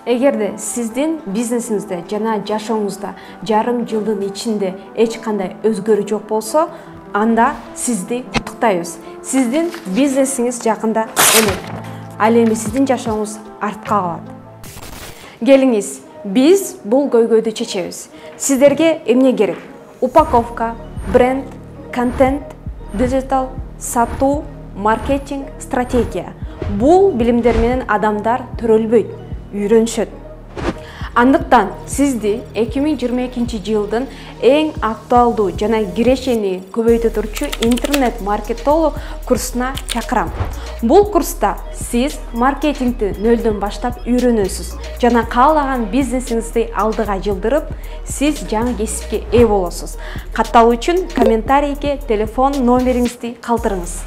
Эгерде сиздин бизнесиңизде жана жашооңузда жарым жылдын ичинде эч кандай өзгөрүү жок болсо, анда сизди куттуктайбыз. Сиздин бизнесиңиз жакында өнөт. Ал эми сиздин жашооңуз артка калат. Келиңиз, биз бул көйгөйдү чечебиз. Сиздерге эмне керек? Упаковка, бренд, контент, диджитал, сатуу, маркетинг, стратегия. Бул билимдер менен адамдар төрөлбөйт, үйрөнүшөт. Андыктан сизди 2022 жылдын эң актуалдуу жана кирешени көбөйтө турчу интернет-маркетолог курсуна чакырам. Бул курста сиз маркетингди нөлдөн баштап үйрөнөсүз жана каалаган бизнесиңизди алдыга жылдырып, сиз жаңы кесипке ээ болосуз. Катталуу үчүн комментарийге телефон номериңизди калтырыңыз.